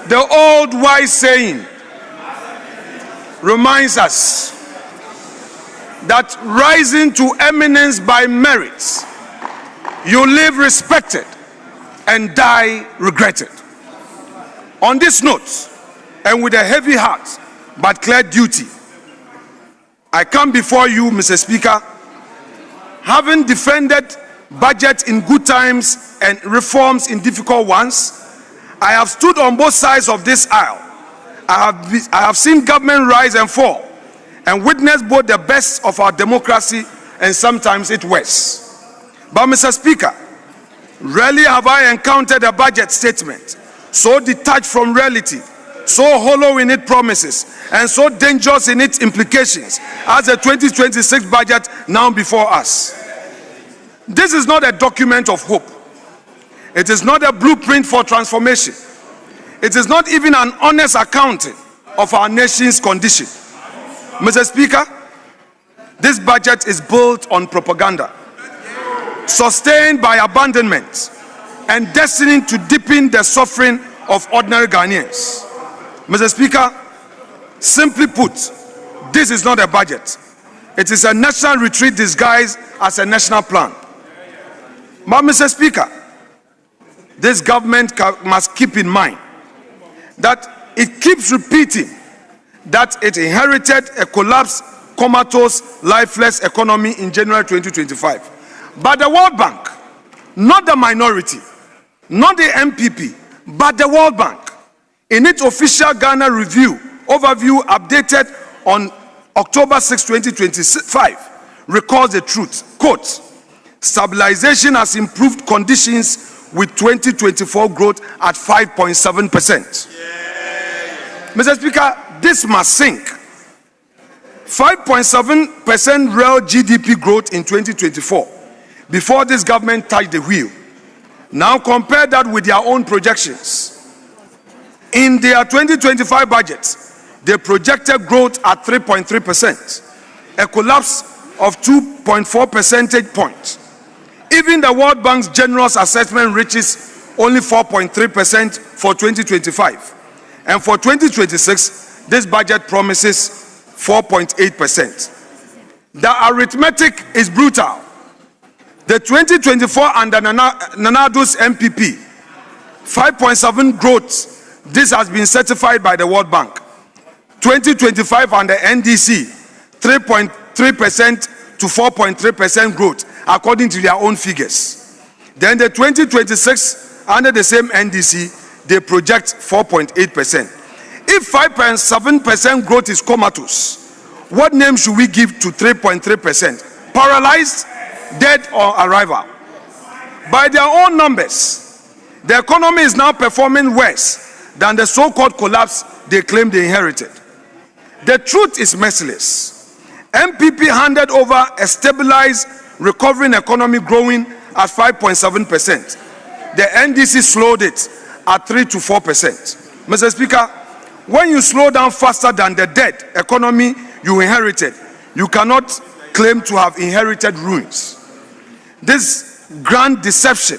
The old wise saying reminds us that rising to eminence by merit, you live respected and die regretted. On this note, and with a heavy heart but clear duty, I come before you, Mr. Speaker, having defended budget in good times and reforms in difficult ones. I have stood on both sides of this aisle. I have seen government rise and fall and witnessed both the best of our democracy and sometimes its worst. But Mr. Speaker, rarely have I encountered a budget statement so detached from reality, so hollow in its promises, and so dangerous in its implications as the 2026 budget now before us. This is not a document of hope. It is not a blueprint for transformation. It is not even an honest accounting of our nation's condition. Mr. Speaker, this budget is built on propaganda, sustained by abandonment, and destined to deepen the suffering of ordinary Ghanaians. Mr. Speaker, simply put, this is not a budget. It is a national retreat disguised as a national plan. But Mr. Speaker, this government must keep in mind that it keeps repeating that it inherited a collapsed, comatose, lifeless economy in January 2025. But the World Bank, not the minority, not the MPP, but the World Bank, in its official Ghana review overview updated on October 6, 2025, records the truth. Quote, stabilization has improved conditions with 2024 growth at 5.7%. Mr. Speaker, this must sink. 5.7% real GDP growth in 2024 before this government touched the wheel. Now compare that with their own projections. In their 2025 budget, they projected growth at 3.3%, a collapse of 2.4 percentage points. Even the World Bank's generous assessment reaches only 4.3% for 2025. And for 2026, this budget promises 4.8%. The arithmetic is brutal. The 2024 under Nanado's MPP, 5.7 growth, this has been certified by the World Bank. 2025 under NDC, 3.3% to 4.3% growth, according to their own figures. Then the 2026 under the same NDC, they project 4.8%. If 5.7% growth is comatose, what name should we give to 3.3%? Paralyzed, dead, or arrival? By their own numbers, the economy is now performing worse than the so-called collapse they claim they inherited. The truth is merciless. MPP handed over a stabilized, recovering economy growing at 5.7%. The NDC slowed it at 3 to 4%. Mr. Speaker, when you slow down faster than the dead economy you inherited, you cannot claim to have inherited ruins. This grand deception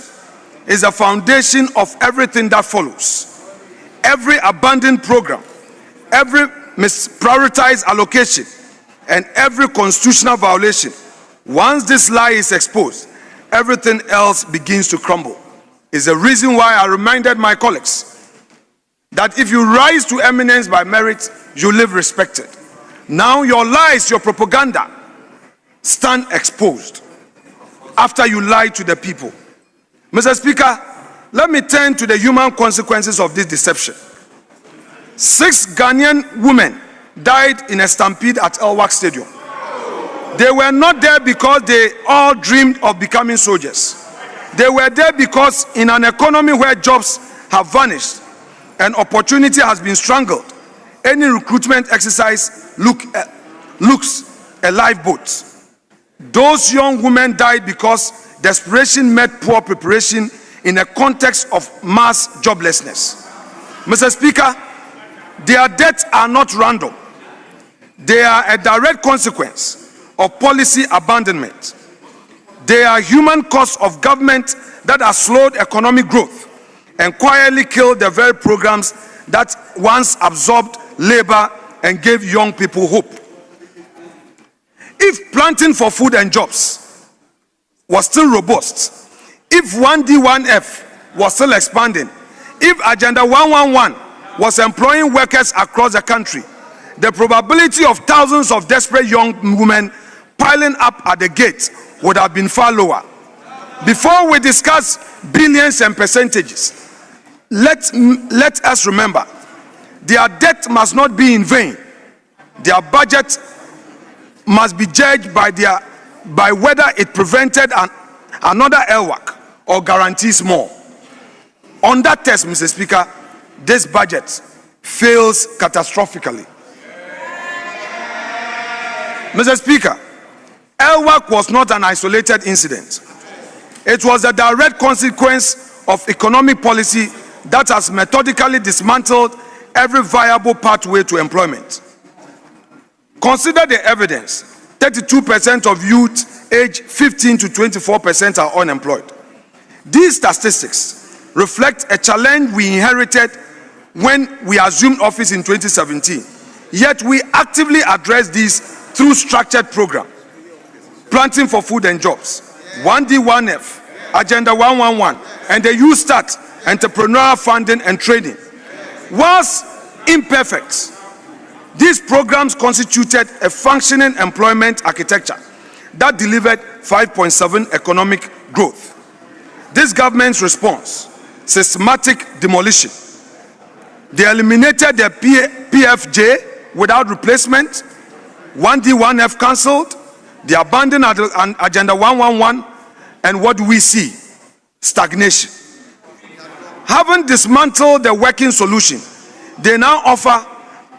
is the foundation of everything that follows. Every abandoned program, every misprioritized allocation, and every constitutional violation. Once this lie is exposed, everything else begins to crumble. It's the reason why I reminded my colleagues that if you rise to eminence by merit, you live respected. Now your lies, your propaganda, stand exposed after you lie to the people. Mr. Speaker, let me turn to the human consequences of this deception. 6 Ghanaian women died in a stampede at Elwak Stadium. They were not there because they all dreamed of becoming soldiers. They were there because in an economy where jobs have vanished and opportunity has been strangled, any recruitment exercise looks a lifeboat. Those young women died because desperation met poor preparation in a context of mass joblessness. Mr. Speaker, their deaths are not random. They are a direct consequence of policy abandonment. They are human costs of government that has slowed economic growth and quietly killed the very programs that once absorbed labor and gave young people hope. If planting for food and jobs was still robust, if 1D1F was still expanding, if Agenda 111 was employing workers across the country, the probability of thousands of desperate young women piling up at the gate would have been far lower. Before we discuss billions and percentages, let us remember, their debt must not be in vain. Their budget must be judged by whether it prevented another LWAC or guarantees more. On that test, Mr. Speaker, this budget fails catastrophically. Mr. Speaker, LWAC was not an isolated incident. It was a direct consequence of economic policy that has methodically dismantled every viable pathway to employment. Consider the evidence. 32% of youth aged 15 to 24% are unemployed. These statistics reflect a challenge we inherited when we assumed office in 2017. Yet we actively address these through structured programs. Planting for food and jobs, 1D1F, Agenda 111, and the Youth Start entrepreneurial funding and training. Whilst imperfect, these programs constituted a functioning employment architecture that delivered 5.7 economic growth. This government's response, systematic demolition. They eliminated the PFJ without replacement, 1D1F cancelled, they abandoned Agenda 111, and what do we see? Stagnation. Having dismantled the working solution, they now offer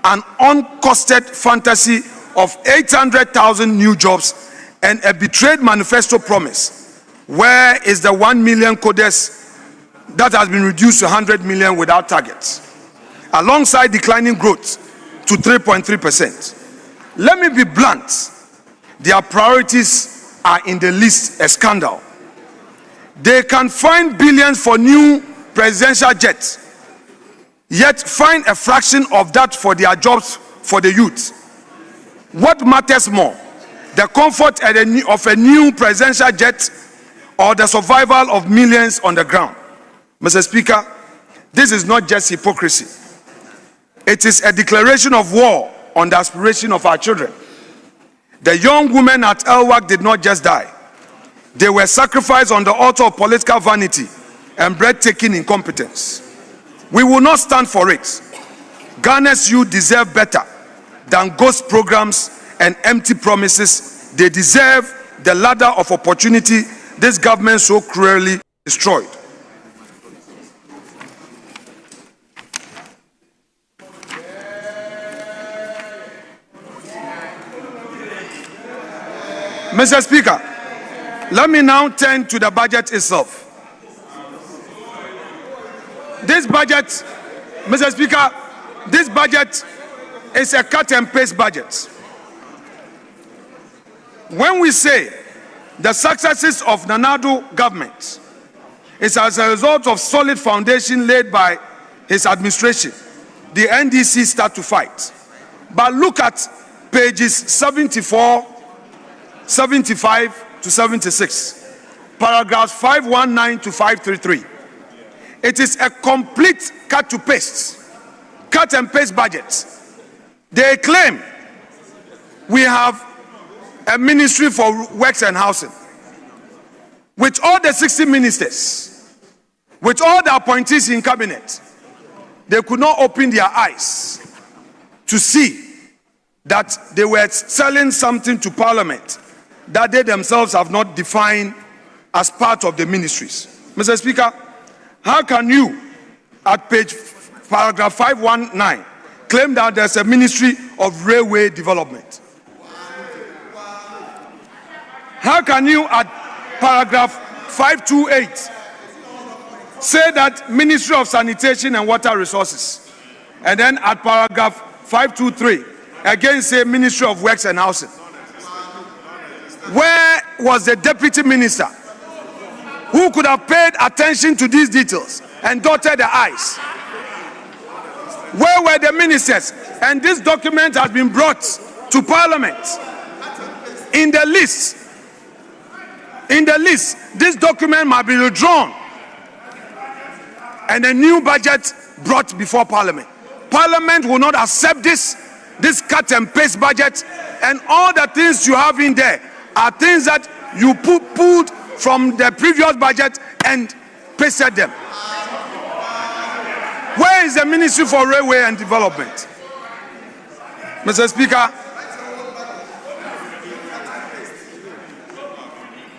an uncosted fantasy of 800,000 new jobs and a betrayed manifesto promise. Where is the 1 million coders that has been reduced to 100 million without targets, alongside declining growth to 3.3%? Let me be blunt. Their priorities are in the least a scandal. They can find billions for new presidential jets, yet find a fraction of that for their jobs for the youth. What matters more, the comfort of a new presidential jet or the survival of millions on the ground? Mr. Speaker, this is not just hypocrisy. It is a declaration of war on the aspiration of our children. The young women at LWAC did not just die. They were sacrificed on the altar of political vanity and breathtaking incompetence. We will not stand for it. Ghana's youth deserve better than ghost programs and empty promises. They deserve the ladder of opportunity this government so cruelly destroyed. Mr. Speaker, let me now turn to the budget itself. This budget, Mr. Speaker, this budget is a cut and paste budget. When we say the successes of Nanado government is as a result of solid foundation laid by his administration, the NDC start to fight. But look at pages 74, 75 to 76, paragraphs 519 to 533. It is a complete cut and paste budget. They claim we have a ministry for works and housing. With all the 60 ministers, with all the appointees in cabinet, they could not open their eyes to see that they were selling something to Parliament that they themselves have not defined as part of the ministries. Mr. Speaker, how can you, at paragraph 519, claim that there's a Ministry of Railway Development? How can you, at paragraph 528, say that Ministry of Sanitation and Water Resources, and then at paragraph 523, again say Ministry of Works and Housing? Where was the deputy minister who could have paid attention to these details and dotted the I's? Where were the ministers? And this document has been brought to Parliament. In the list, this document might be withdrawn and a new budget brought before Parliament. Parliament will not accept this cut and paste budget, and all the things you have in there are things that you pulled from the previous budget and pasted them. Where is the Ministry for Railway and Development? Mr. Speaker,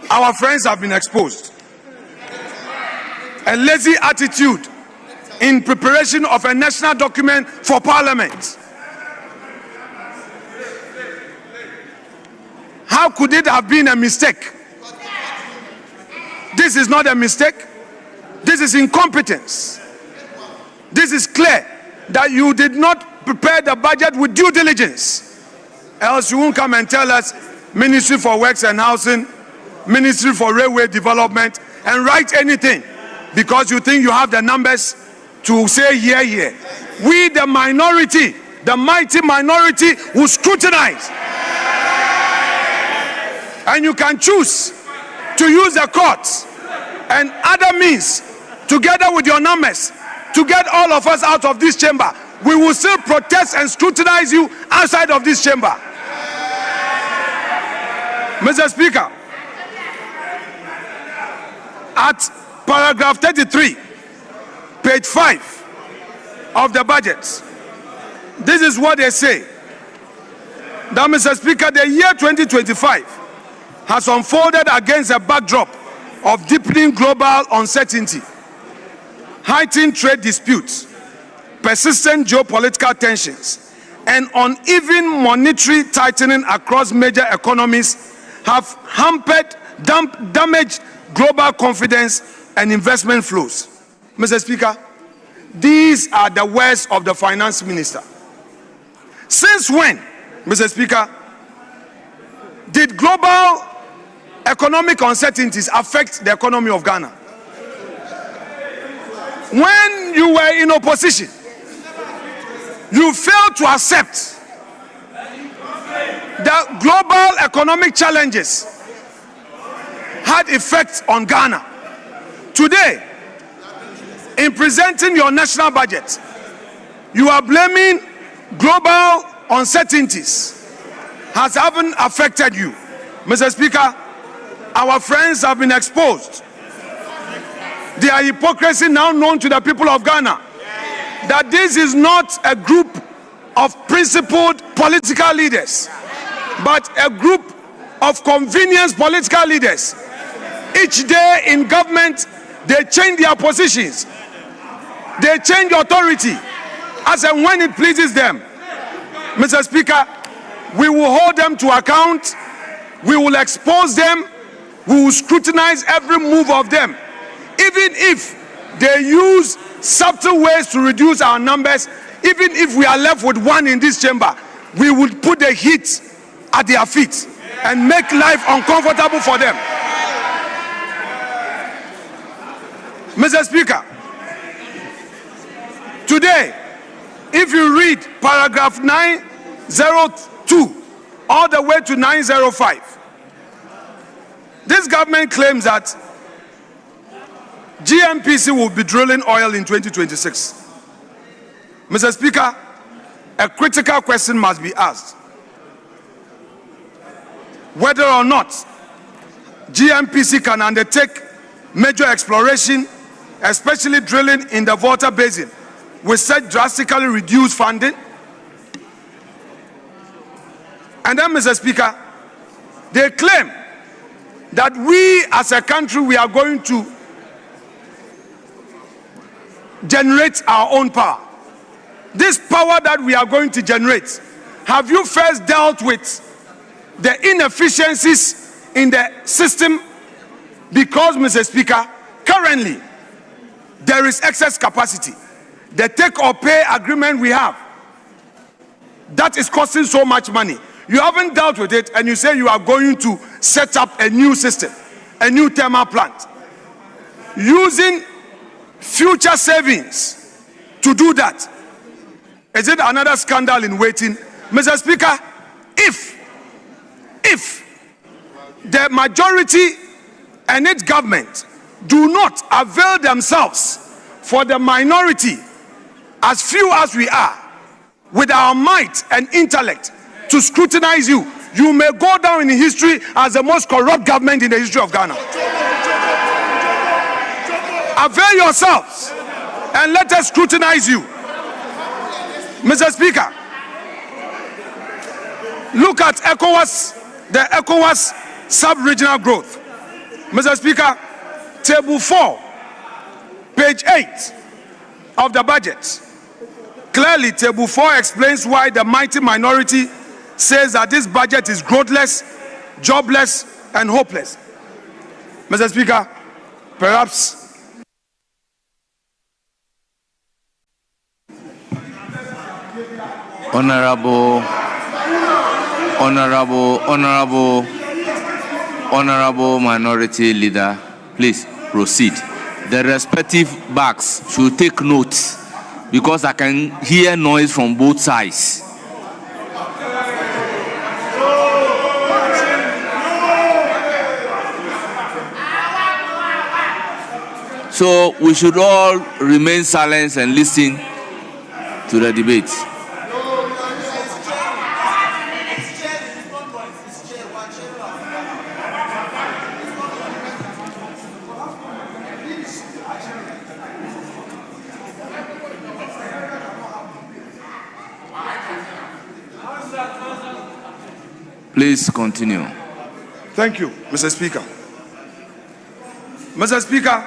our friends have been exposed. A lazy attitude in preparation of a national document for Parliament. How could it have been a mistake? This is not a mistake. This is incompetence. This is clear that you did not prepare the budget with due diligence. Else you won't come and tell us Ministry for Works and Housing, Ministry for Railway Development, and write anything because you think you have the numbers to say here. We, the minority, the mighty minority, will scrutinize. And you can choose to use the courts and other means together with your numbers to get all of us out of this chamber. We will still protest and scrutinize you outside of this chamber. Mr. Speaker, at paragraph 33, page 5 of the budget, this is what they say. That, Mr. Speaker, the year 2025 has unfolded against a backdrop of deepening global uncertainty, heightened trade disputes, persistent geopolitical tensions, and uneven monetary tightening across major economies have damaged global confidence and investment flows. Mr. Speaker, these are the words of the finance minister. Since when, Mr. Speaker, did global economic uncertainties affect the economy of Ghana? When you were in opposition, you failed to accept that global economic challenges had effects on Ghana. Today, in presenting your national budget, you are blaming global uncertainties has haven't affected you. Mr. Speaker, our friends have been exposed. Their hypocrisy now known to the people of Ghana, that this is not a group of principled political leaders, but a group of convenience political leaders. Each day in government, they change their positions. They change authority as and when it pleases them. Mr. Speaker, we will hold them to account. We will expose them. We will scrutinize every move of them. Even if they use subtle ways to reduce our numbers, even if we are left with one in this chamber, we will put the heat at their feet and make life uncomfortable for them. Mr. Speaker, today, if you read paragraph 902 all the way to 905, this government claims that GNPC will be drilling oil in 2026. Mr. Speaker, a critical question must be asked. Whether or not GNPC can undertake major exploration, especially drilling in the Volta Basin, with such drastically reduced funding. And then, Mr. Speaker, they claim that we as a country, we are going to generate our own power. This power that we are going to generate, have you first dealt with the inefficiencies in the system? Because, Mr. Speaker, currently there is excess capacity. The take or pay agreement we have, that is costing so much money. You haven't dealt with it, and you say you are going to set up a new system, a new thermal plant, using future savings to do that. Is it another scandal in waiting? Mr. Speaker, if the majority and its government do not avail themselves for the minority, as few as we are, with our might and intellect to scrutinize you, you may go down in history as the most corrupt government in the history of Ghana. Avail yourselves and let us scrutinize you. Mr. Speaker, look at ECOWAS, the ECOWAS sub-regional growth. Mr. Speaker, table 4, page 8 of the budget. Clearly, table 4 explains why the mighty minority says that this budget is growthless, jobless, and hopeless. Mr. Speaker, perhaps Honorable Minority Leader, please proceed. The respective backs should take notes because I can hear noise from both sides. So we should all remain silent and listen to the debate. Please continue. Thank you, Mr. Speaker. Mr. Speaker,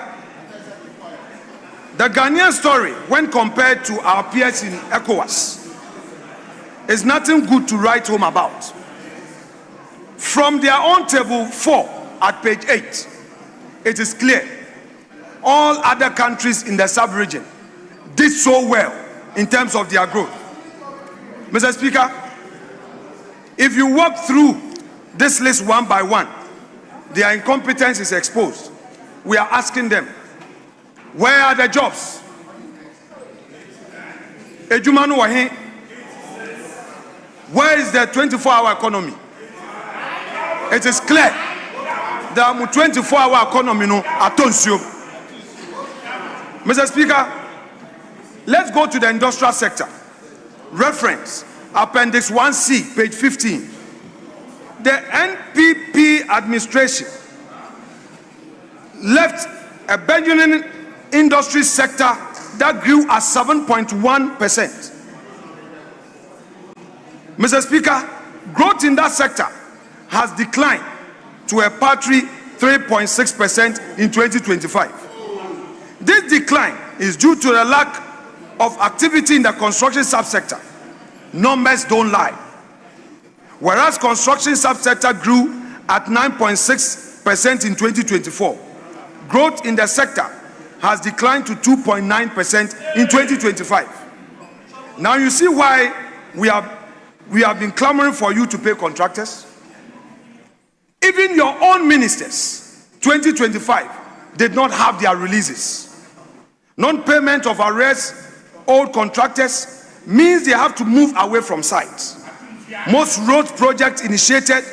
the Ghanaian story, when compared to our peers in ECOWAS, is nothing good to write home about. From their own table 4 at page 8, it is clear all other countries in the sub-region did so well in terms of their growth. Mr. Speaker, if you walk through this list one by one, their incompetence is exposed. We are asking them, where are the jobs? Ejumanu wahe? Where is the 24-hour economy? It is clear that 24-hour economy no atonsio. Mr. Speaker, let's go to the industrial sector. Reference Appendix 1C, page 15. The NPP administration left a burgeoning industry sector that grew at 7.1%. Mr. Speaker, growth in that sector has declined to a paltry 3.6% in 2025. This decline is due to the lack of activity in the construction subsector. Numbers don't lie. Whereas construction subsector grew at 9.6% in 2024, growth in the sector has declined to 2.9% in 2025. Now you see why we have been clamoring for you to pay contractors. Even your own ministers, 2025, did not have their releases. Non-payment of arrears owed contractors means they have to move away from sites. Most road projects initiated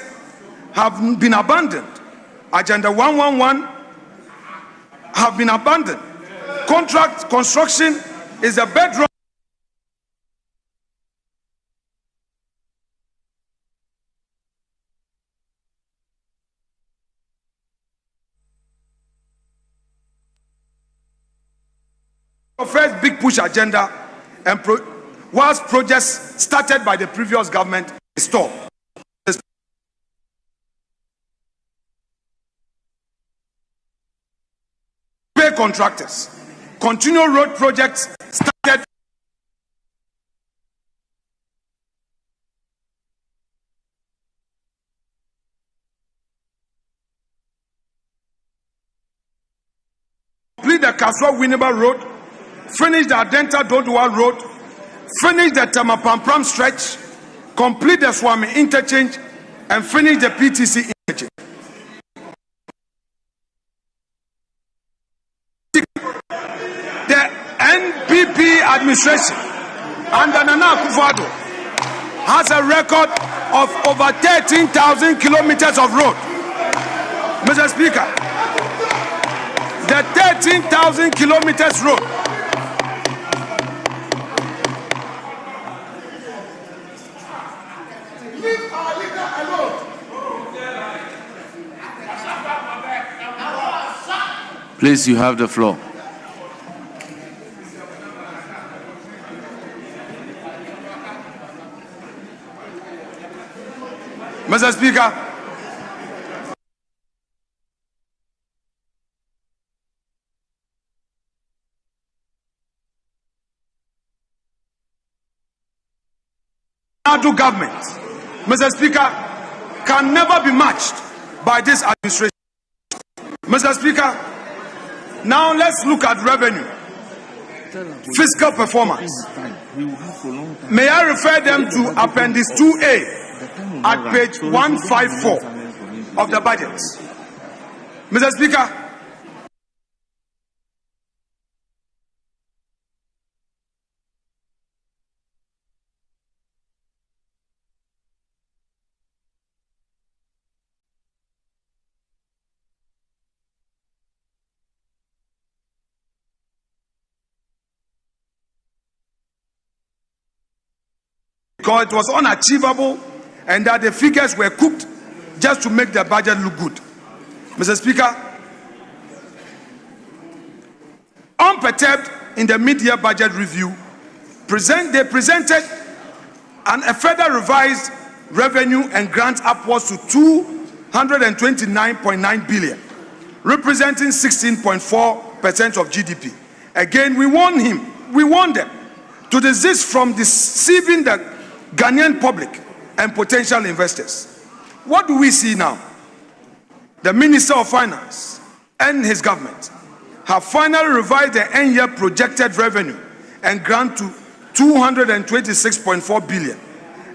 have been abandoned. Agenda 111 have been abandoned. Contract construction is a bedrock. First big push agenda, and whilst projects started by the previous government stopped. Pay contractors. Continual road projects started. Complete the Kaswa-Winneba Road. Finish the Adenta Dodua Road. Finish the Tamapampram stretch. Complete the Swami interchange. And finish the PTC interchange. The NPP administration under Nana Akufo-Addo has a record of over 13,000 kilometers of road. Mr. Speaker, the 13,000 kilometers road leave our leader alone. Please, you have the floor. Mr. Speaker, government, Mr. Speaker, can never be matched by this administration. Mr. Speaker, now let's look at revenue, fiscal performance. May I refer them to Appendix 2A at page 154 of the budget. Mr. Speaker, because it was unachievable and that the figures were cooked just to make the budget look good. Mr. Speaker, unperturbed in the mid-year budget review, they presented a further revised revenue and grant upwards to 229.9 billion, representing 16.4% of GDP. Again, we warn them to desist from deceiving the Ghanaian public and potential investors. What do we see now? The Minister of Finance and his government have finally revised the end-year projected revenue and grant to 226.4 billion,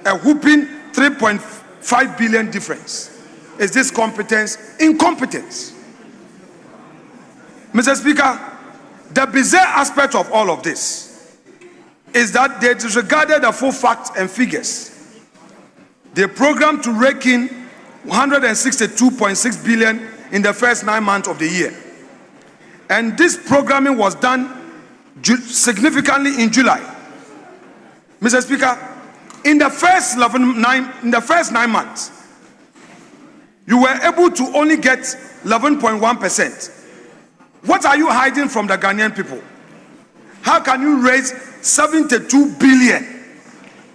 a whopping 3.5 billion difference. Is this competence? Incompetence. Mr. Speaker, the bizarre aspect of all of this is that they disregarded the full facts and figures. They programmed to rake in 162.6 billion in the first 9 months of the year. And this programming was done significantly in July. Mr. Speaker, in the first 9 months, you were able to only get 11.1%. What are you hiding from the Ghanaian people? How can you raise 72 billion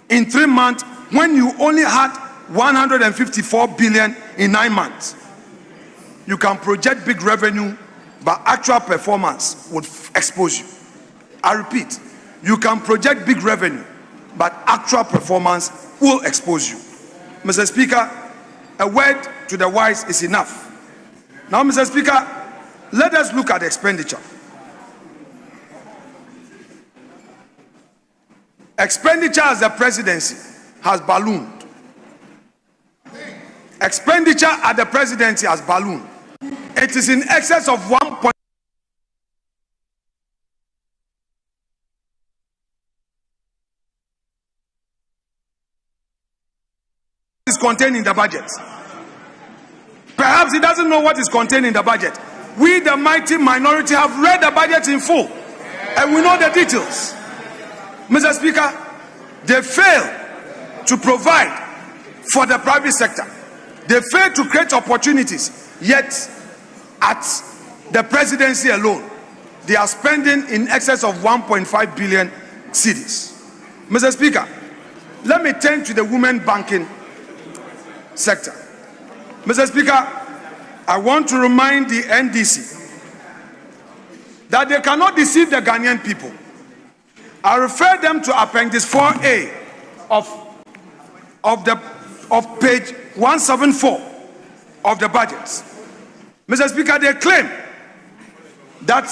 in 3 months when you only had 154 billion in 9 months? You can project big revenue, but actual performance would expose you. I repeat, you can project big revenue, but actual performance will expose you. Mr. Speaker, a word to the wise is enough. Now, Mr. Speaker, let us look at expenditure. Expenditure as the presidency has ballooned. Expenditure at the presidency has ballooned. It is in excess of 1. Is contained in the budget. Perhaps he doesn't know what is contained in the budget. We, the mighty minority, have read the budget in full and we know the details. Mr. Speaker, they fail to provide for the private sector. They fail to create opportunities. Yet, at the presidency alone, they are spending in excess of 1.5 billion cedis. Mr. Speaker, let me turn to the women banking sector. Mr. Speaker, I want to remind the NDC that they cannot deceive the Ghanaian people. I refer them to Appendix 4A of page 174 of the budget. Mr. Speaker, they claim that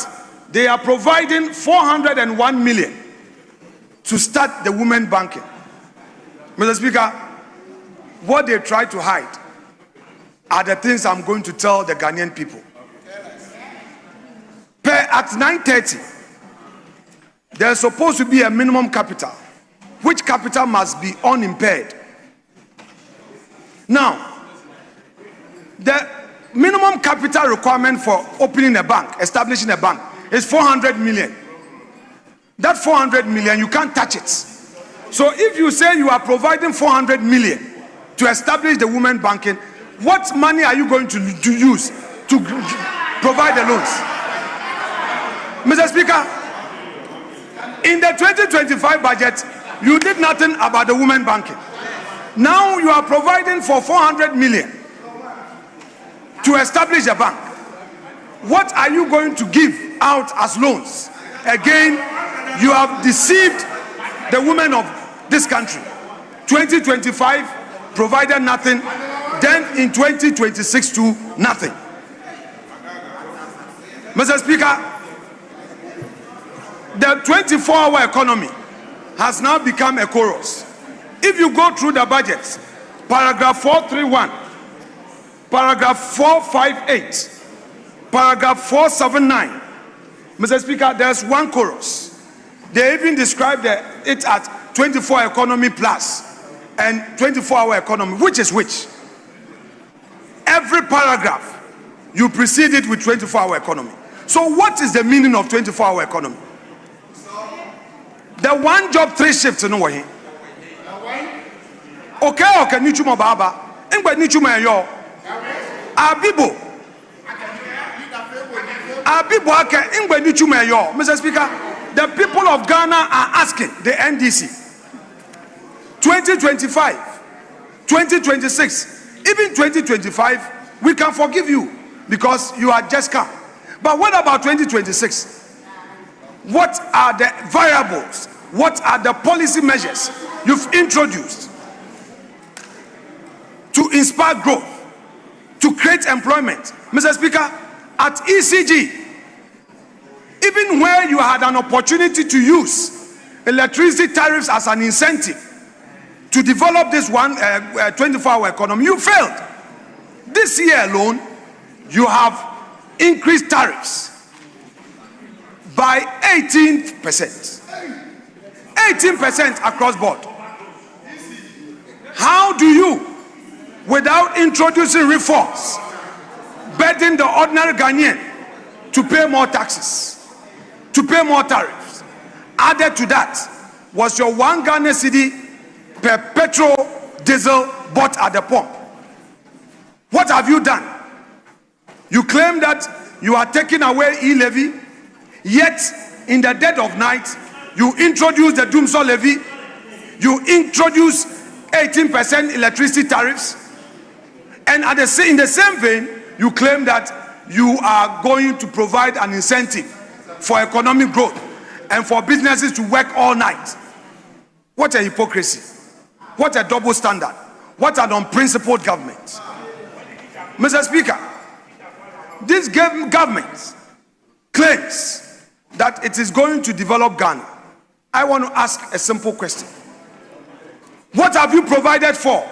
they are providing 401 million to start the women banking. Mr. Speaker, what they try to hide are the things I'm going to tell the Ghanaian people. Per Act 930, there's supposed to be a minimum capital which capital must be unimpaired. Now, the minimum capital requirement for opening a bank, establishing a bank, is 400 million. That 400 million, you can't touch it. So if you say you are providing 400 million to establish the women banking, what money are you going to use to provide the loans? Mr. Speaker, in the 2025 budget, you did nothing about the women banking. Now you are providing for 400 million to establish a bank. What are you going to give out as loans? Again, you have deceived the women of this country. 2025 provided nothing, then in 2026 too, nothing. Mr. Speaker, the 24-hour economy has now become a chorus. If you go through the budgets, paragraph 431, paragraph 458, paragraph 479, Mr. Speaker, there's one chorus. They even describe it as 24 economy plus and 24-hour economy. Which is which? Every paragraph, you precede it with 24-hour economy. So what is the meaning of 24-hour economy? The one job, three shifts in way. Okay, nichuma baba. Ingbe nichuma yo. Abibo. Abibo ake ingbe nichuma yo. Mr. Speaker, the people of Ghana are asking the NDC 2025, 2026, even 2025, we can forgive you because you are just come. But what about 2026? What are the variables? What are the policy measures you've introduced to inspire growth, to create employment? Mr. Speaker, at ECG, even where you had an opportunity to use electricity tariffs as an incentive to develop this 24-hour economy, you failed. This year alone, you have increased tariffs by 18%. 18% across board. How do you, without introducing reforms, burden the ordinary Ghanaian to pay more taxes, to pay more tariffs? Added to that was your 1 Ghana cedi per petrol diesel bought at the pump. What have you done? You claim that you are taking away e-levy, yet in the dead of night, you introduce the Doomsday levy, you introduce 18% electricity tariffs, and in the same vein, you claim that you are going to provide an incentive for economic growth and for businesses to work all night. What a hypocrisy. What a double standard. What an unprincipled government. Mr. Speaker, this government claims that it is going to develop Ghana. I want to ask a simple question. What have you provided for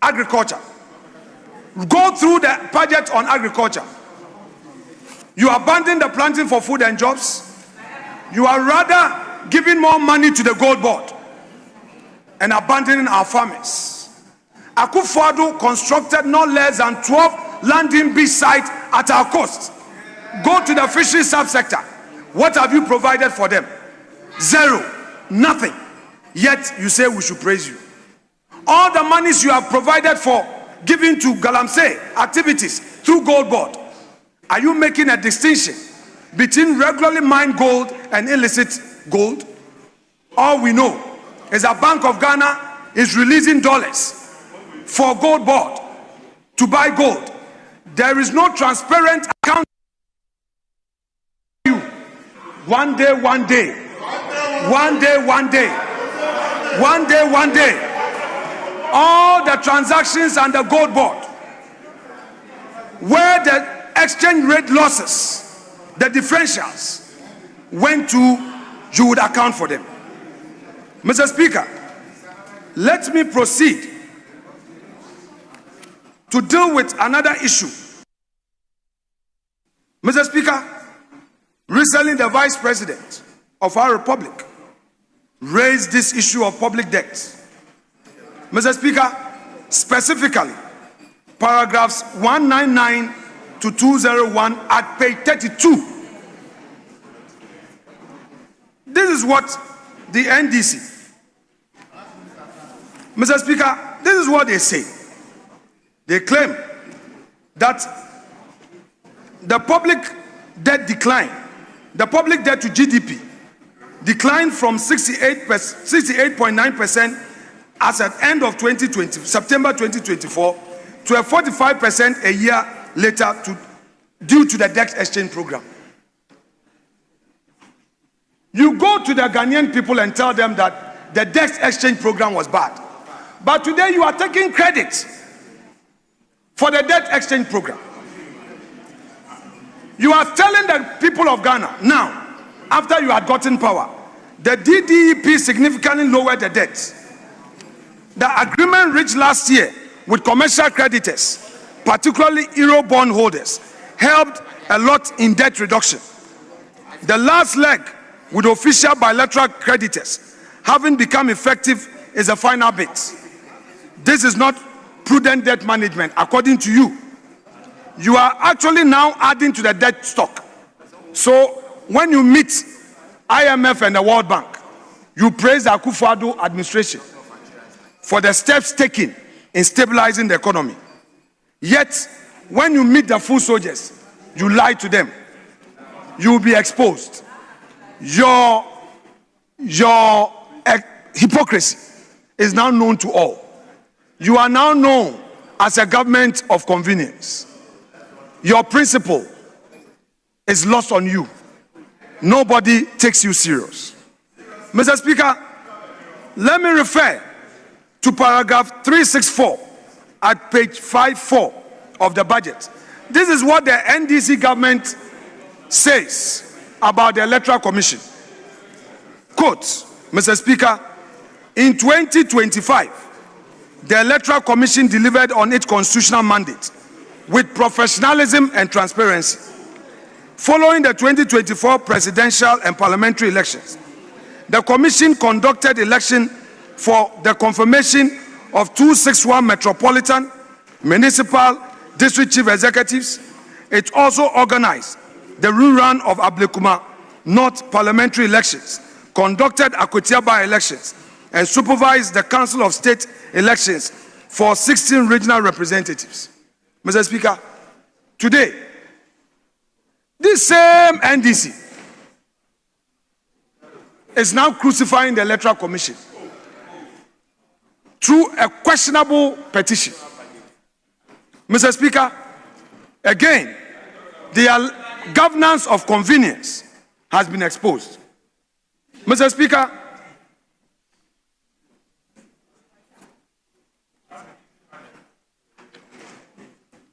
agriculture? Go through the budget on agriculture. You abandon the planting for food and jobs. You are rather giving more money to the gold board and abandoning our farmers. Akufo-Addo constructed no less than 12 landing beach sites at our coast. Go to the fishery subsector. What have you provided for them? Zero. Nothing. Yet you say we should praise you. All the monies you have provided for giving to Galamsey activities through gold board. Are you making a distinction between regularly mined gold and illicit gold? All we know is that Bank of Ghana is releasing dollars for gold board to buy gold. There is no transparent account. One day, one day. One day, one day. One day, one day. All the transactions and the gold board, where the exchange rate losses, the differentials, went to, you would account for them. Mr. Speaker, let me proceed to deal with another issue. Mr. Speaker, recently the Vice President of our Republic raised this issue of public debt. Mr. Speaker, specifically, paragraphs 199 to 201 at page 32. This is what the NDC, Mr. Speaker, this is what they say. They claim that the public debt decline, the public debt to GDP declined from 68.9% as at end of September 2024 to a 45% a year later due to the debt exchange program. You go to the Ghanaian people and tell them that the debt exchange program was bad. But today you are taking credit for the debt exchange program. You are telling the people of Ghana now, after you had gotten power, the DDEP significantly lowered the debt. The agreement reached last year with commercial creditors, particularly Euro bond holders, helped a lot in debt reduction. The last leg with official bilateral creditors having become effective is a final bit. This is not prudent debt management, according to you. You are actually now adding to the debt stock. So when you meet IMF and the World Bank, you praise the Akufo-Addo administration for the steps taken in stabilizing the economy. Yet, when you meet the full soldiers, you lie to them. You will be exposed. Your hypocrisy is now known to all. You are now known as a government of convenience. Your principle is lost on you. Nobody takes you serious. Mr. Speaker, let me refer to paragraph 364 at page 54 of the budget. This is what the NDC government says about the Electoral Commission. Quote, Mr. Speaker, in 2025, the Electoral Commission delivered on its constitutional mandate with professionalism and transparency. Following the 2024 presidential and parliamentary elections, the Commission conducted election for the confirmation of 261 metropolitan, municipal, district chief executives. It also organized the rerun of Ablekuma North parliamentary elections, conducted Akotiaba elections, and supervised the Council of State elections for 16 regional representatives. Mr. Speaker, today, this same NDC is now crucifying the Electoral Commission through a questionable petition. Mr. Speaker, again, the governance of convenience has been exposed. Mr. Speaker,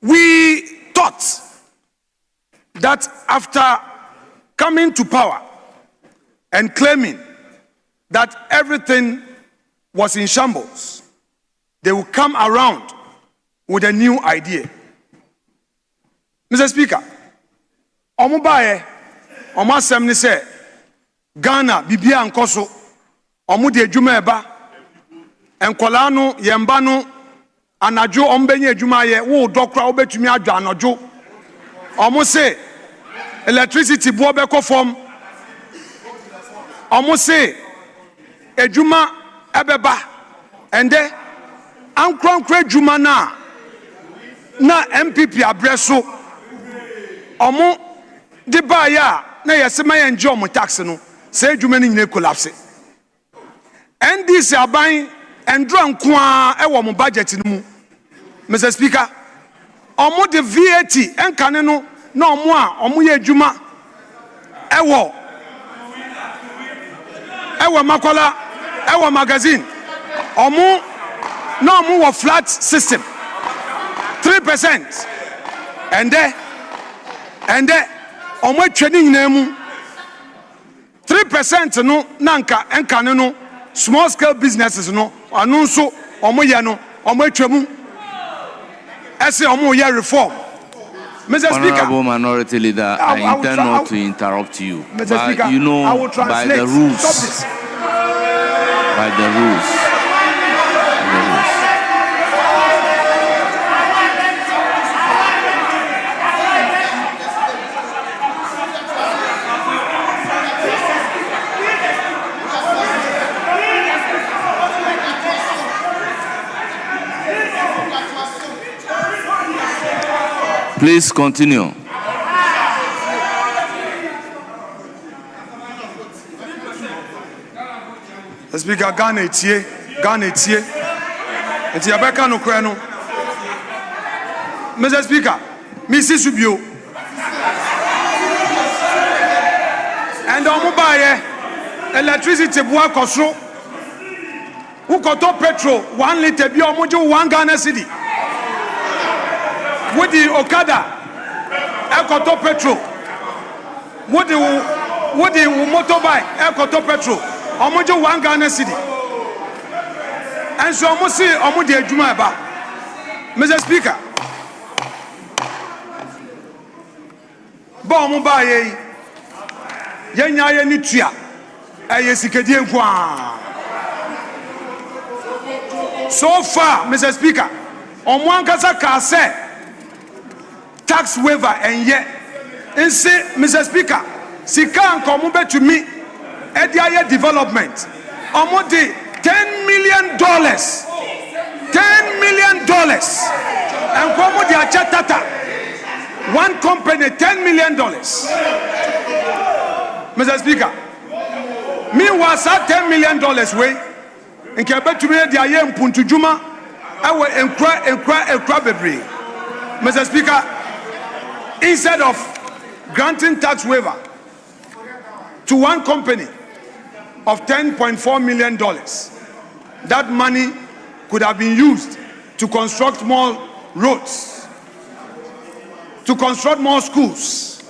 we thought that after coming to power and claiming that everything was in shambles, they will come around with a new idea. Mr. Speaker, Omubaye, Omasem ni se Ghana bibia nkoso, Omudi ejuma eba, enkola no yemba no anajo ombenye ejuma ye wo dokra obetumi adwo anojo. Omo se electricity bo beko form. Omo se ejuma ebeba ende ankronkro ejuma na MPP abreso omo de ba ya na yesema ye nje omo tax no se ejuma ni nyine collapse. NDC aban endro nkoa e wo mo budget ni mu. Mr. Speaker, omo de VAT enkane no na omo a omo ye ejuma ewo makola ewo magazine omo na omo wo flat system 3% and there omo twani nyina mu 3% no nanka enkane no small scale businesses no anu nso omo ye no omo atwamu ese omo ye reform. Mr. Speaker, Honorable Minority Leader, I intend not to interrupt you. Mr. Speaker, you know, I will by the rules. Stop this. By the rules. Please continue. The speaker Ghana etie. Enti abeka no kra no. Mr. Speaker, Mrs. Subio. And omubaye electricity bua kosro. Who koto petrol 1 liter bi omuju 1 Ghana cedi. With the Okada, Ekoto petrol. With the motorbike, Ekoto petrol. Omojo 1 Ghana cedi. And so omo see omo de adwuma ba. Mr. Speaker. Ba omo ba ye. Yenya ye ni tua. Eye sikadie nkwa. So far, Mr. Speaker, omo ankasa ka say tax waiver and yet and say, Mr. Speaker, sika ankomu betumi ediaye development omodi $10 million $10 million and komu di achatata one company $10 million. Mr. Speaker, me was at $10 million way and ke betumi ediaye mpuntu juma awe enkra bebre. Mr. Speaker, instead of granting tax waiver to one company of $10.4 million, that money could have been used to construct more roads, to construct more schools.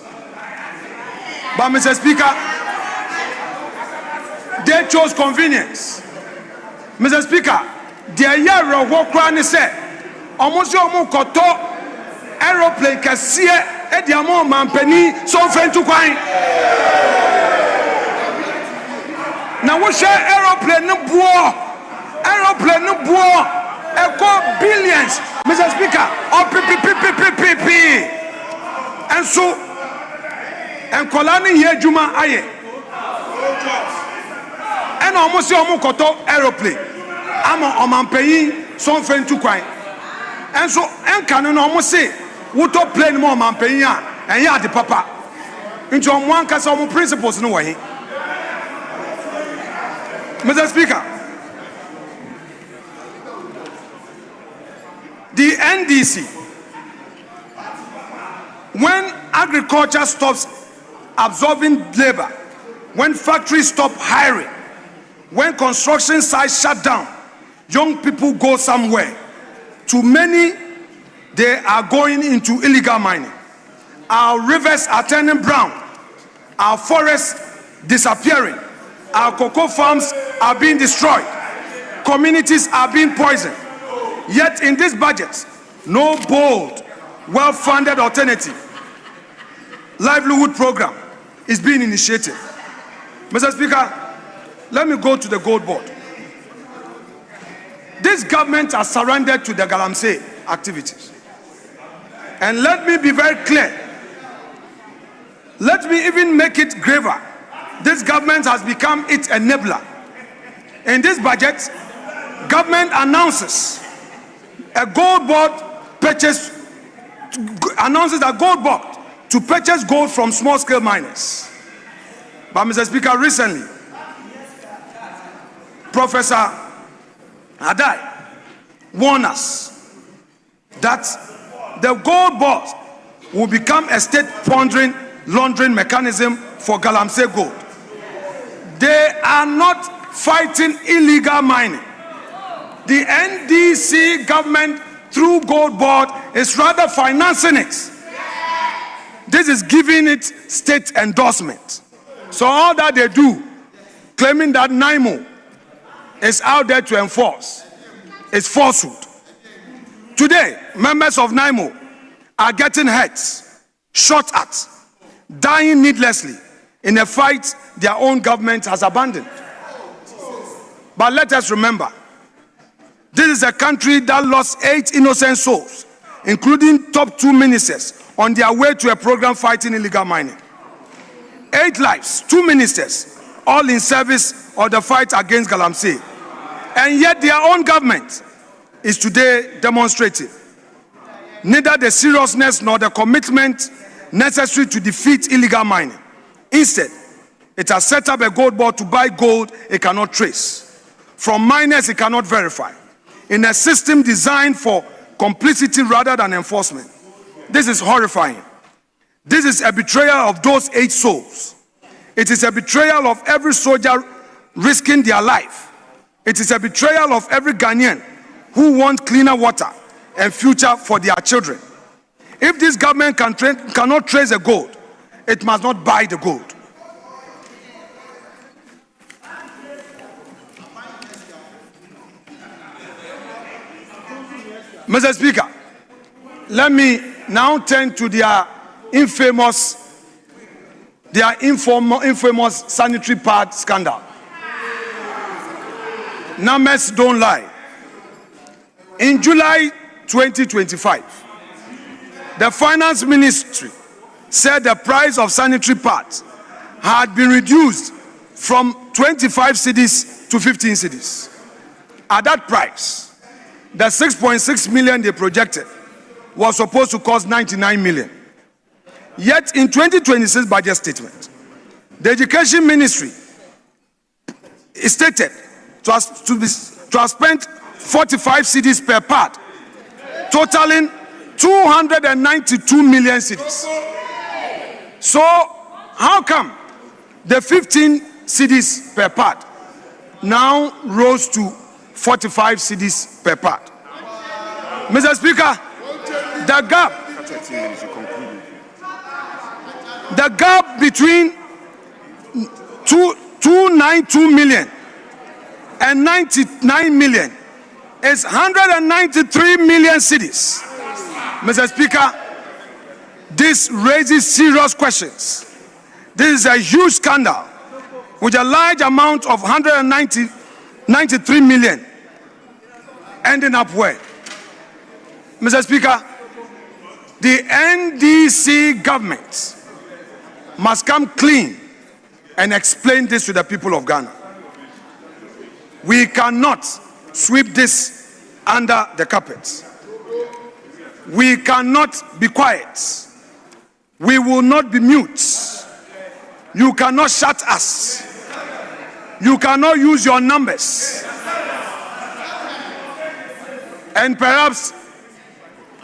But Mr. Speaker, they chose convenience. Mr. Speaker, the year of work run is said almost your koto aeroplane kasiye ediamo mampeni so fentu kwan na wo share aeroplane no buo eko billions, Mr. Speaker, or p and so and kolani here juma aye and almost your koto aeroplane ama omampeni so fentu kwan and so and canon almost say wuto plane more man penya and ya the papa into one case of principles no way. Mr. Speaker, the NDC, when agriculture stops absorbing labor, when factories stop hiring, when construction sites shut down, young people go somewhere. Too many, they are going into illegal mining. Our rivers are turning brown. Our forests disappearing. Our cocoa farms are being destroyed. Communities are being poisoned. Yet in this budget, no bold, well-funded alternative livelihood program is being initiated. Mr. Speaker, let me go to the gold board. This government has surrendered to the Galamsey activities. And let me be very clear. Let me even make it graver. This government has become its enabler. In this budget, government announces a gold board purchase, announces a gold board to purchase gold from small-scale miners. But Mr. Speaker, recently, Professor Adai warned us that the gold board will become a state laundering mechanism for Galamsey gold. They are not fighting illegal mining. The NDC government through gold board is rather financing it. This is giving it state endorsement. So all that they do, claiming that NIMO is out there to enforce, is falsehood. Today, members of NIMO are getting hurt, shot at, dying needlessly in a fight their own government has abandoned. But let us remember, this is a country that lost 8 innocent souls, including top 2 ministers, on their way to a program fighting illegal mining. 8 lives, 2 ministers, all in service of the fight against Galamsey. And yet their own government is today demonstrating neither the seriousness nor the commitment necessary to defeat illegal mining. Instead, it has set up a gold board to buy gold it cannot trace, from miners it cannot verify, in a system designed for complicity rather than enforcement. This is horrifying. This is a betrayal of those 8 souls. It is a betrayal of every soldier risking their life. It is a betrayal of every Ghanaian who wants cleaner water and future for their children. If this government cannot trace the gold, it must not buy the gold. Mr. Speaker, let me now turn to their infamous sanitary pad scandal. Numbers don't lie. In July 2025, the Finance Ministry said the price of sanitary pads had been reduced from 25 cedis to 15 cedis. At that price, the 6.6 million they projected was supposed to cost 99 million. Yet in 2026 budget statement, the Education Ministry stated to have spent 45 cedis per pad, totaling 292 million cedis. So how come the 15 cedis per pad now rose to 45 cedis per pad? Mr. Speaker, the gap between 292 million and 99 million is 193 million cedis. Mr. Speaker, this raises serious questions. This is a huge scandal with a large amount of 193 million ending up where? Mr. Speaker, the NDC government must come clean and explain this to the people of Ghana. We cannot sweep this under the carpet. We cannot be quiet. We will not be mute. You cannot shut us. You cannot use your numbers. And perhaps,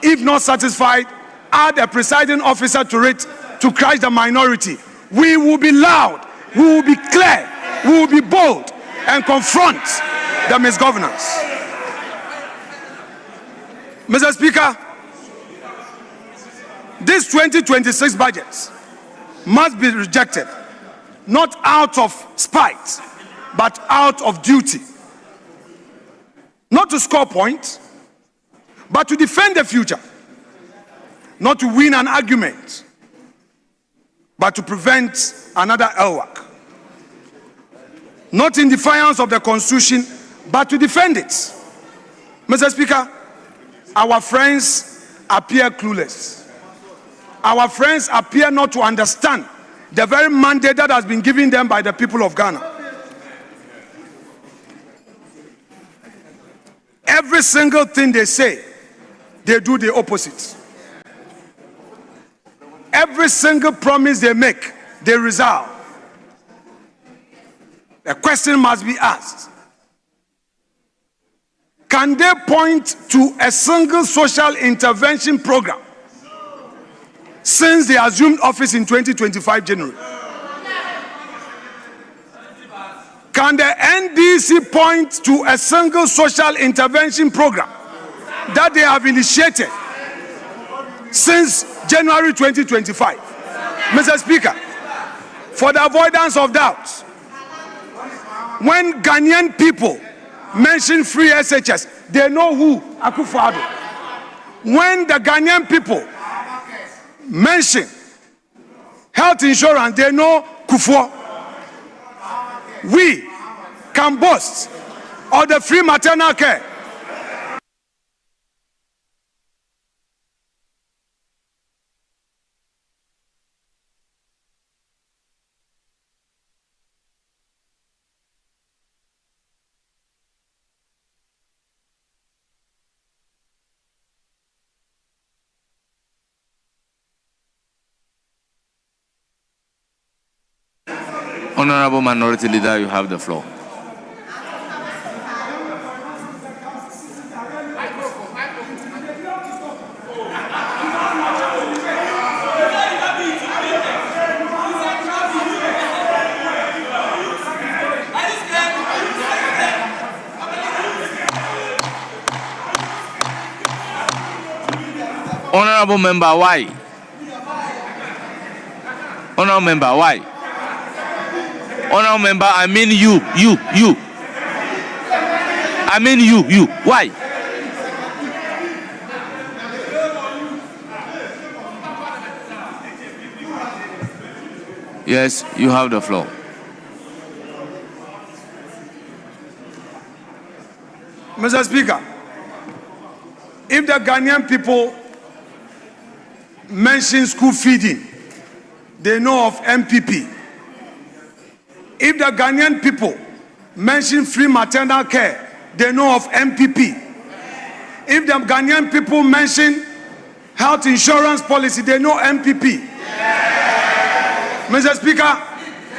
if not satisfied, add a presiding officer to it to crush the minority. We will be loud, we will be clear, we will be bold and confront the misgovernance. Mr. Speaker, this 2026 budget must be rejected, not out of spite, but out of duty. Not to score points, but to defend the future. Not to win an argument, but to prevent another LWAC. Not in defiance of the Constitution, but to defend it. Mr. Speaker, our friends appear clueless. Our friends appear not to understand the very mandate that has been given them by the people of Ghana. Every single thing they say, they do the opposite. Every single promise they make, they resolve. A question must be asked. Can they point to a single social intervention program since they assumed office in 2025 January? Can the NDC point to a single social intervention program that they have initiated since January 2025? Mr. Speaker, for the avoidance of doubt, when Ghanaian people mention free SHS, they know who Akufo-Addo. When the Ghanaian people mention health insurance, they know Kufuor. We can boast or the free maternal care. Honorable Minority Leader, you have the floor. Honorable Member, why? Honorable Member, why? Honorable Member, I mean you. I mean you. Why? Yes, you have the floor. Mr. Speaker, if the Ghanaian people mention school feeding, they know of MPP. If the Ghanaian people mention free maternal care, they know of MPP. If the Ghanaian people mention health insurance policy, they know MPP. Mr. Speaker,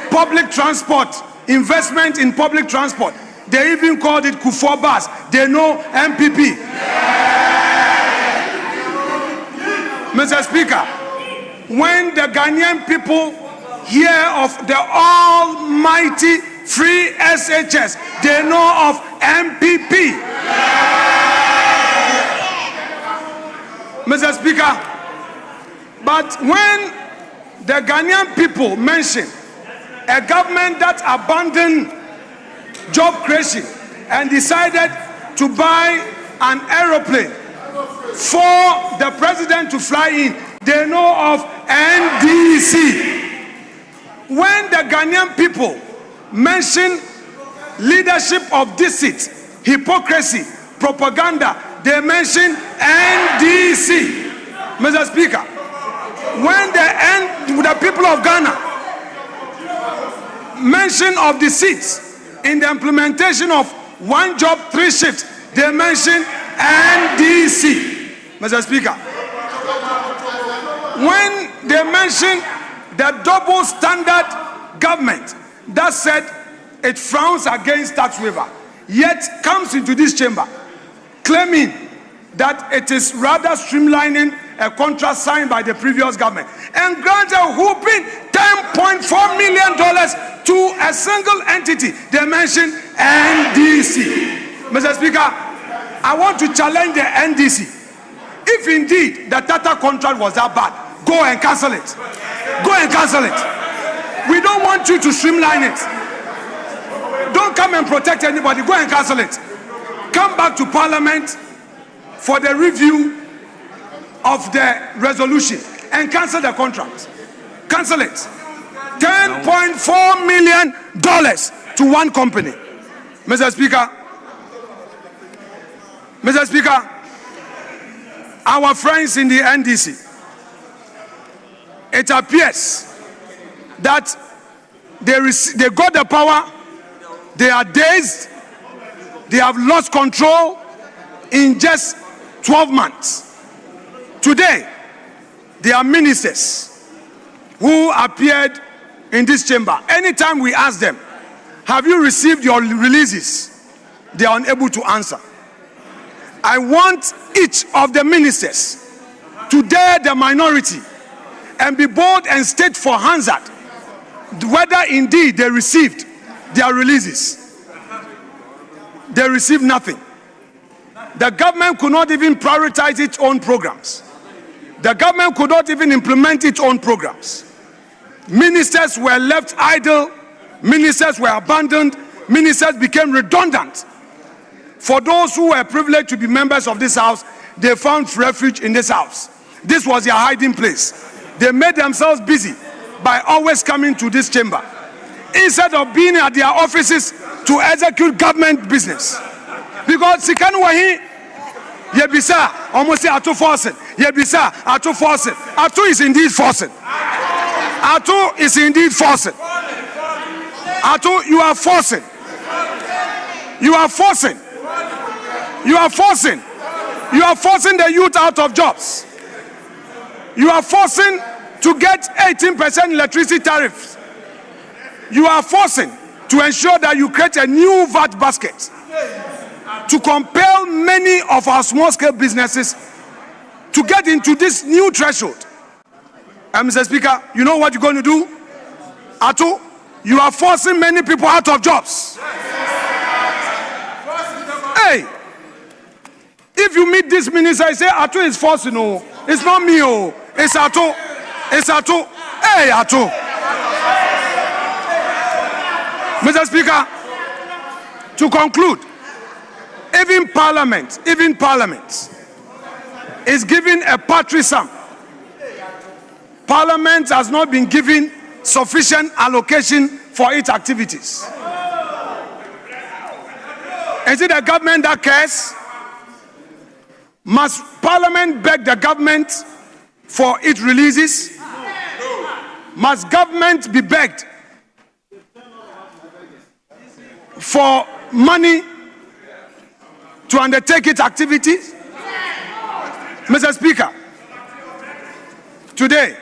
public transport, investment in public transport, they even called it Kufuor bus. They know MPP. Mr. Speaker, when the Ghanaian people hear of the almighty free SHS, they know of MPP. Mr. Speaker, but when the Ghanaian people mention a government that abandoned job creation and decided to buy an aeroplane for the president to fly in, they know of NDC. When the Ghanaian people mention leadership of deceit, hypocrisy, propaganda, they mention NDC. Mr. Speaker, when the people of Ghana mention of deceit in the implementation of one job, three shifts, they mention NDC. Mr. Speaker, when they mention the double standard government that said it frowns against tax waiver, yet comes into this chamber claiming that it is rather streamlining a contract signed by the previous government and grants a whooping $10.4 million to a single entity, they mention NDC. Mr. Speaker, I want to challenge the NDC. If indeed the Tata contract was that bad, go and cancel it. Go and cancel it. We don't want you to streamline it. Don't come and protect anybody. Go and cancel it. Come back to Parliament for the review of the resolution and cancel the contract. Cancel it. $10.4 million to one company. Mr. Speaker, our friends in the NDC, it appears that they got the power, they are dazed, they have lost control in just 12 months. Today, there are ministers who appeared in this chamber. Anytime we ask them, have you received your releases? They are unable to answer. I want each of the ministers to dare the minority and be bold and state for Hansard whether indeed they received their releases. They received nothing. The government could not even prioritize its own programs. The government could not even implement its own programs. Ministers were left idle. Ministers were abandoned. Ministers became redundant. For those who were privileged to be members of this house, they found refuge in this house. This was their hiding place. They made themselves busy by always coming to this chamber. instead of being at their offices to execute government business. Because Sikanu Wahi, Yebisa, almost say Atu forcing. Yebisa, Atu forcing. Atu is indeed forcing. Atu is indeed forcing. Atu, you are forcing. You are forcing. You are forcing. You are forcing the youth out of jobs. You are forcing to get 18% electricity tariffs. You are forcing to ensure that you create a new VAT basket to compel many of our small-scale businesses to get into this new threshold. And Mr. Speaker, you know what you're going to do? Atu, you are forcing many people out of jobs. Hey, if you meet this minister, I say Atu is forcing. No, it's not me. Oh, it's Atu. It's Atu. Hey, Atu. Mr. Speaker, to conclude, even Parliament is given a paltry sum. Parliament has not been given sufficient allocation for its activities. Is it the government that cares? Must Parliament beg the government for its releases? Must government be begged for money to undertake its activities? Mr. Speaker, today,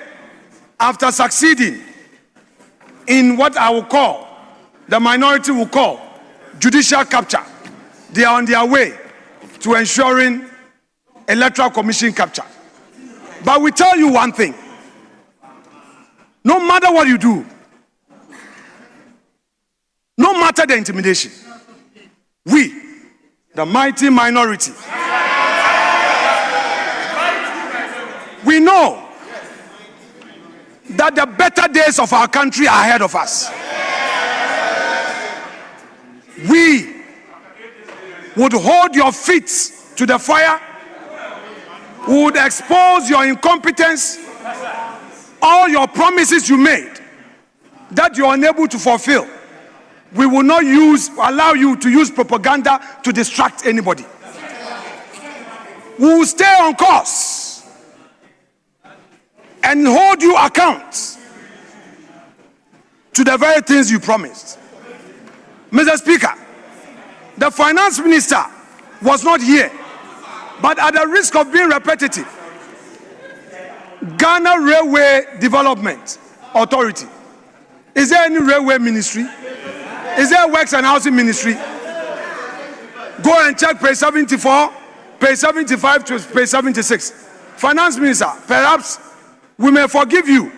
after succeeding in what I will call, the minority will call, judicial capture, they are on their way to ensuring electoral commission capture. But we tell you one thing, no matter what you do, no matter the intimidation, we, the mighty minority, we know that the better days of our country are ahead of us. We would hold your feet to the fire, would expose your incompetence, all your promises you made that you are unable to fulfill. We will not allow you to use propaganda to distract anybody. We will stay on course and hold you account to the very things you promised. Mr. Speaker, the finance minister was not here, but at the risk of being repetitive, Ghana Railway Development Authority, is there any railway ministry? Is there a Works and Housing Ministry? Go and check page 74, page 75 to page 76. Finance Minister, perhaps we may forgive you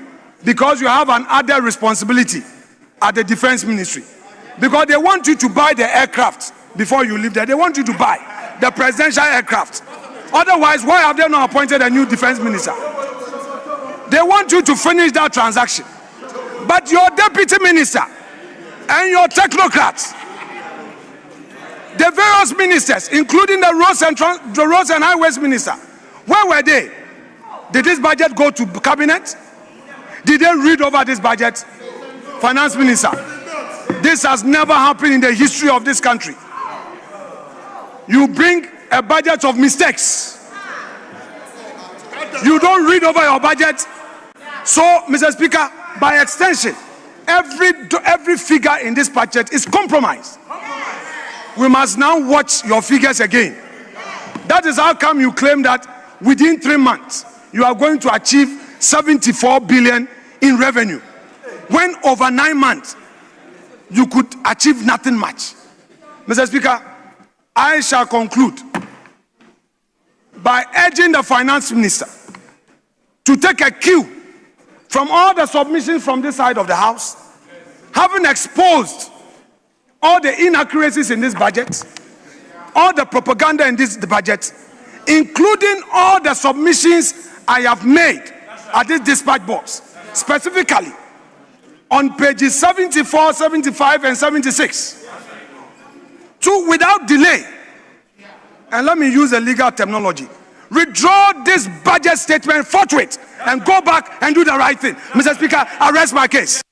because you have an added responsibility at the Defense Ministry. Because they want you to buy the aircraft before you leave there. They want you to buy the presidential aircraft. Otherwise, why have they not appointed a new Defense Minister? They want you to finish that transaction. But your Deputy Minister and your technocrats, the various ministers, including the Roads and Highways Minister, where were they? Did this budget go to cabinet? Did they read over this budget? Finance Minister, this has never happened in the history of this country. You bring a budget of mistakes. You don't read over your budget. So, Mr. Speaker, by extension, every figure in this budget is compromised. We must now watch your figures again. That is how come you claim that within 3 months you are going to achieve 74 billion in revenue, when over 9 months you could achieve nothing much. Mr. Speaker, I shall conclude by urging the finance minister to take a cue from all the submissions from this side of the house, having exposed all the inaccuracies in this budget, all the propaganda in this budget, including all the submissions I have made at this dispatch box, specifically on pages 74, 75, and 76, to, without delay, and let me use a legal terminology, withdraw this budget statement forthwith and go back and do the right thing. Mr. Speaker, I rest my case.